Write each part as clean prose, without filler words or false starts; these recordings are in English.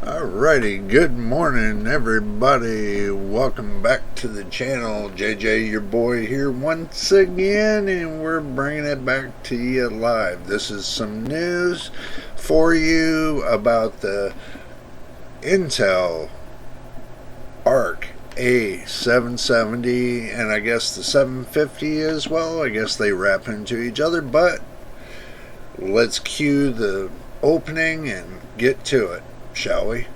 Alrighty, good morning everybody. Welcome back to the channel. JJ, your boy here once again, and we're bringing it back to you live. This is some news for you about the Intel Arc A770 and I guess the 750 as well. I guess they wrap into each other, but let's cue the opening and get to it, shall we?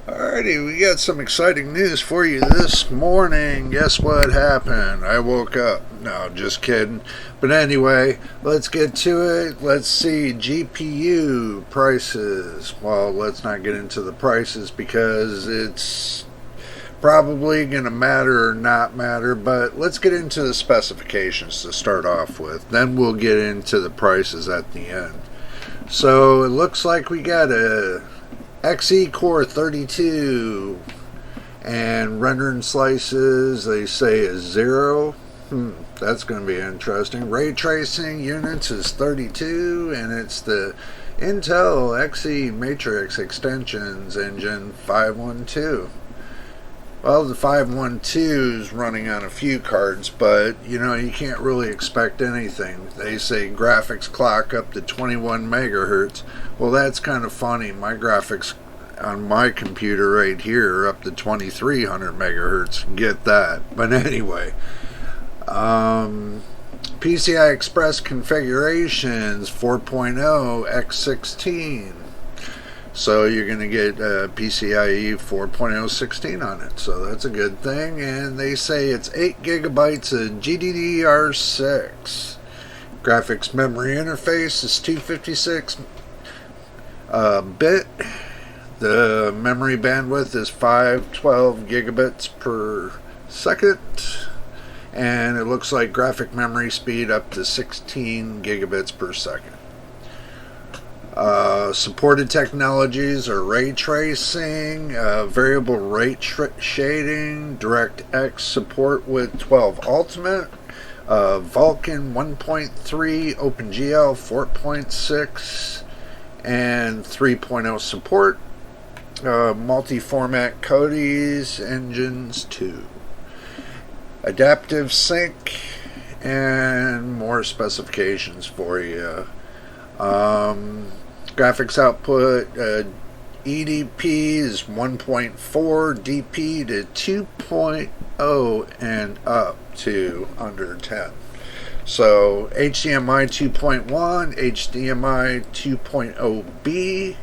Alrighty, we got some exciting news for you this morning. Guess what happened? I woke up. No, just kidding. But anyway, let's get to it. Let's see GPU prices. Well, let's not get into the prices because it's probably going to matter or not matter, but let's get into the specifications to start off with. Then we'll get into the prices at the end. So it looks like we got a XE Core 32 and rendering slices they say is 0. That's going to be interesting. Ray tracing units is 32, and it's the Intel XE Matrix Extensions Engine 512. Well, the 512 is running on a few cards, but you can't really expect anything. They say graphics clock up to 21 megahertz. Well, that's kind of funny. My graphics on my computer right here are up to 2300 megahertz. Get that. But anyway, PCI Express configurations 4.0 x16. So you're going to get PCIe 4.0 16 on it. So that's a good thing. And they say it's 8 gigabytes of GDDR6. Graphics memory interface is 256 bit. The memory bandwidth is 512 gigabits per second. And it looks like graphic memory speed up to 16 gigabits per second. Supported technologies are ray tracing, variable rate shading, DirectX support with 12 Ultimate, Vulkan 1.3, OpenGL 4.6, and 3.0 support, multi-format Codes engines 2, adaptive sync, and more specifications for you. Graphics output EDP is 1.4, DP to 2.0, and up to under 10. So HDMI 2.1, HDMI 2.0B,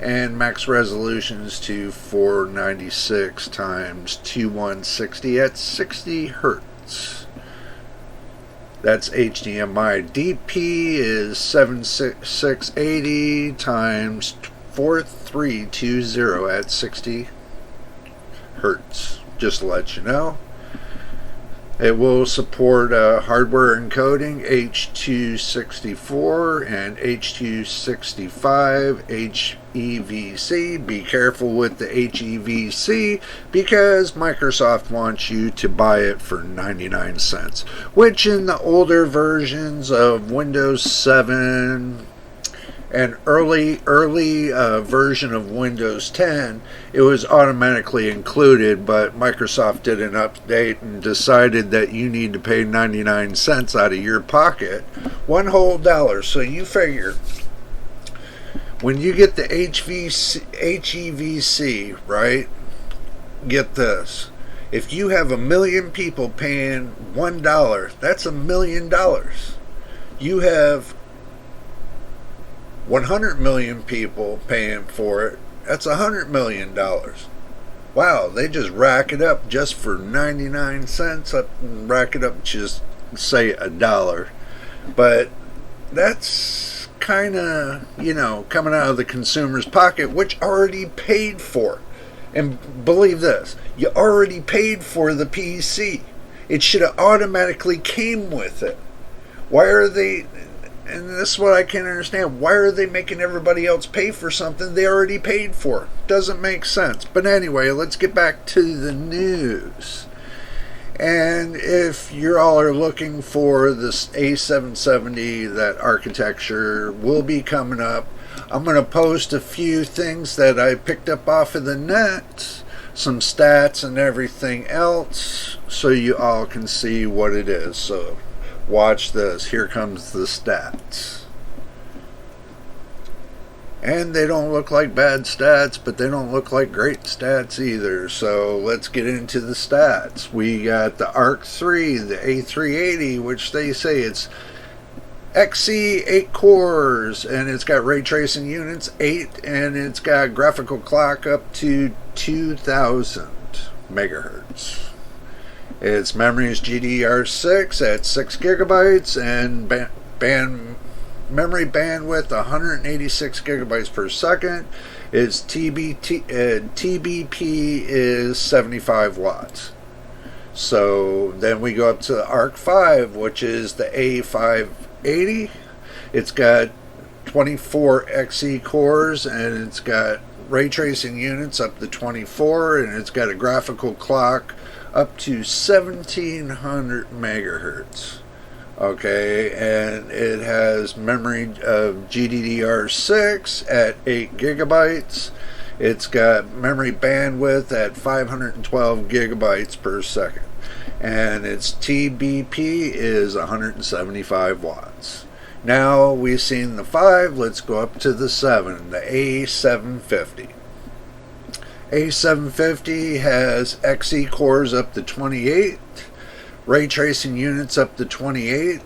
and max resolutions to 496 times 2160 at 60 hertz. That's HDMI. DP is 76680 times 4320 at 60 hertz. Just to let you know. It will support hardware encoding H.264 and H.265 HEVC. Be careful with the HEVC because Microsoft wants you to buy it for 99 cents, which in the older versions of Windows 7 and early version of Windows 10, it was automatically included, but Microsoft did an update and decided that you need to pay 99 cents out of your pocket, one whole dollar. So you figure, when you get the HEVC, right, get this. If you have 1 million people paying $1, that's $1 million. You have 100 million people paying for it, that's $100 million. Wow, they just rack it up just for 99 cents, rack it up just say $1. But that's kind of, coming out of the consumer's pocket, which already paid for. And believe this, you already paid for the PC. It should have automatically came with it. Why are they and this is what I can't understand. Why are they making everybody else pay for something they already paid for? Doesn't make sense. But anyway, let's get back to the news. And if you all are looking for this A770, that architecture will be coming up. I'm going to post a few things that I picked up off of the net, some stats and everything else, so you all can see what it is. So watch this. Here comes the stats. And they don't look like bad stats, but they don't look like great stats either. So let's get into the stats. We got the Arc 3, the A380, which they say it's XC 8 cores, and it's got ray tracing units 8, and it's got graphical clock up to 2000 megahertz. Its memory is GDDR6 at 6 gigabytes, and memory bandwidth 186 gigabytes per second. Its TBP is 75 watts. So then we go up to the Arc 5, which is the A580. It's got 24 XE cores, and it's got ray tracing units up to 24, and it's got a graphical clock up to 1700 megahertz. Okay, and it has memory of GDDR6 at 8 gigabytes. It's got memory bandwidth at 512 gigabytes per second. And its TBP is 175 watts. Now we've seen the 5, let's go up to the 7, the A750. A750 has XE cores up to 28. Ray tracing units up to 28.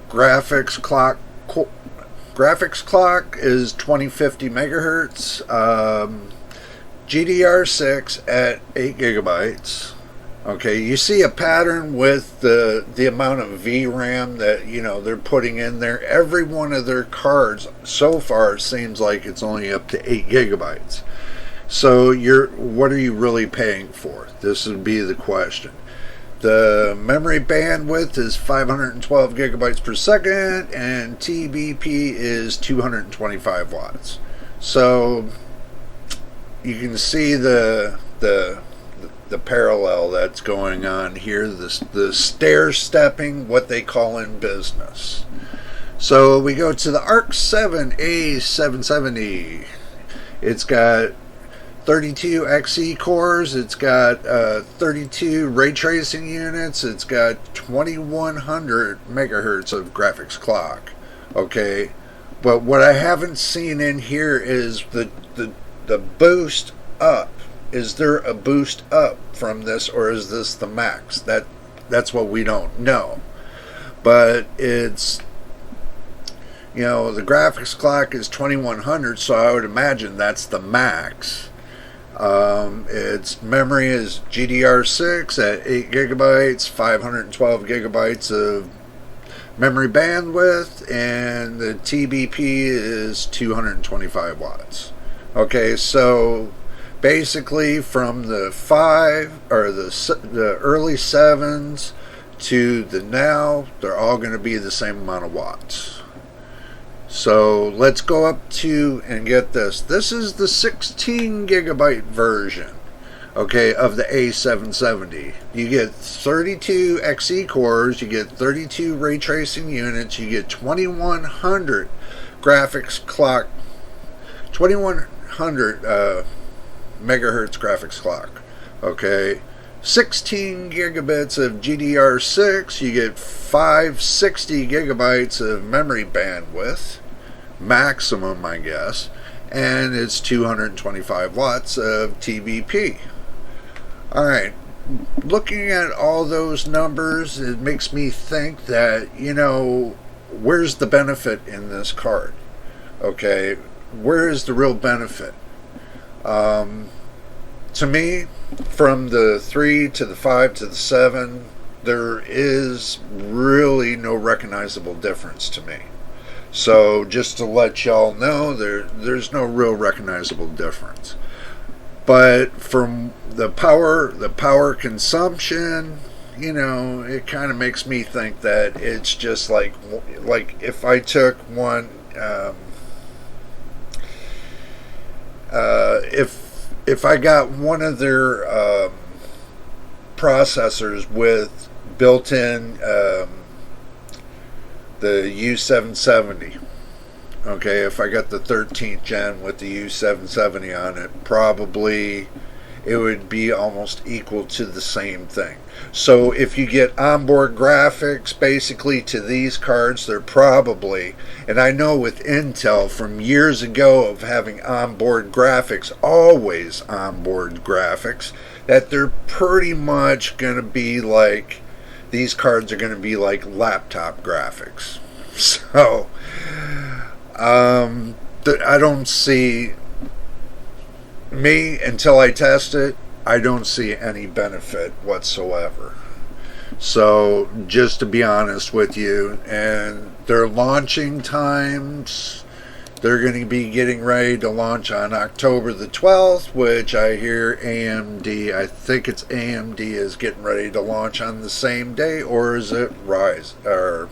Graphics clock is 2050 megahertz. GDDR6 at 8 gigabytes. Okay, you see a pattern with the amount of VRAM that they're putting in there. Every one of their cards so far seems like it's only up to 8 gigabytes. So what are you really paying for? This would be the question. The memory bandwidth is 512 gigabytes per second, and TBP is 225 watts. So you can see the parallel that's going on here, the stair-stepping, what they call in business. So we go to the Arc 7 A770. It's got 32 XE cores, it's got 32 ray tracing units, it's got 2100 megahertz of graphics clock. Okay, but what I haven't seen in here is the boost up. Is there a boost up from this, or is this the max? That's what we don't know. But it's, the graphics clock is 2100, so I would imagine that's the max. Its memory is GDDR6 at 8 gigabytes, 512 gigabytes of memory bandwidth, and the TBP is 225 watts. Okay, so basically from the 5 or the early 7s to the now, they're all going to be the same amount of watts. So let's go up to, and get this. This is the 16 gigabyte version, okay, of the A770. You get 32 XE cores, you get 32 ray tracing units, you get 2100 graphics clock, 2100 megahertz graphics clock, okay. 16 gigabits of GDDR6, you get 560 gigabytes of memory bandwidth, maximum I guess, and it's 225 watts of TBP. Alright, looking at all those numbers, it makes me think that, where's the benefit in this card? Okay, where is the real benefit? To me, from the 3 to the 5 to the 7, there is really no recognizable difference to me. So just to let y'all know, there's no real recognizable difference. But from the power consumption, you know, it kind of makes me think that it's just like if I took one, if I got one of their processors with built-in the U770. Okay, if I got the 13th gen with the U770 on it, probably it would be almost equal to the same thing. So if you get onboard graphics basically to these cards, they're probably, and I know with Intel from years ago of having onboard graphics, always onboard graphics, that they're pretty much going to be like, these cards are going to be like laptop graphics. So I don't see, me, until I test it, I don't see any benefit whatsoever. So just to be honest with you, and their launching times, they're going to be getting ready to launch on October the 12th, which I hear AMD, I think it's AMD is getting ready to launch on the same day, or is it Rise or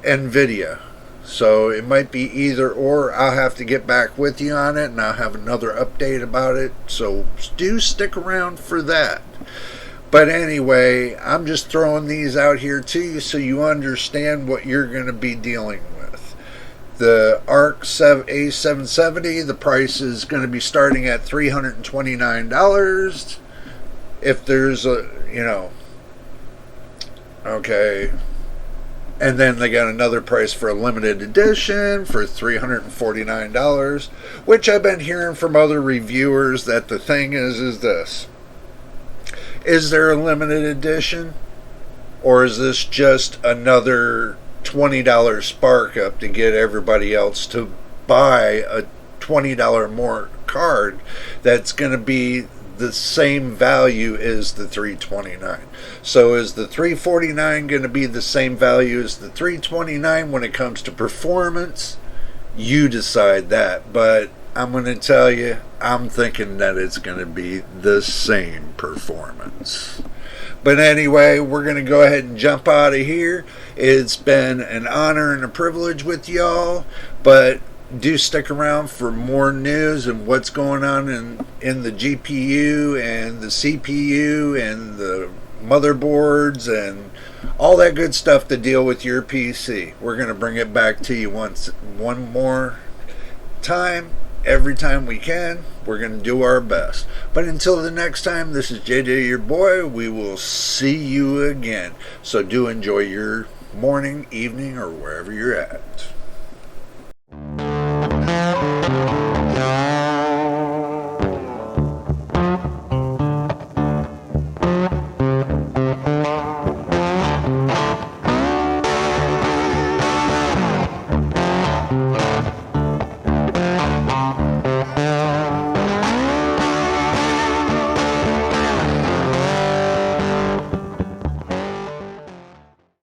Nvidia? So it might be either or. I'll have to get back with you on it, and I'll have another update about it. So do stick around for that. But anyway, I'm just throwing these out here to you so you understand what you're going to be dealing with. The Arc A770, the price is going to be starting at $329. If there's a, you know, okay. And then they got another price for a limited edition for $349, which I've been hearing from other reviewers that the thing is this. Is there a limited edition? Or is this just another $20 spark up to get everybody else to buy a $20 more card that's going to be the same value as the $329? So is the $349 going to be the same value as the $329 when it comes to performance? You decide that, but I'm going to tell you, I'm thinking that it's going to be the same performance. But anyway, we're going to go ahead and jump out of here. It's been an honor and a privilege with y'all, but do stick around for more news and what's going on in the GPU and the CPU and the motherboards and all that good stuff to deal with your PC. We're going to bring it back to you one more time. Every time we can, we're going to do our best. But until the next time, this is JJ, your boy. We will see you again. So do enjoy your morning, evening, or wherever you're at.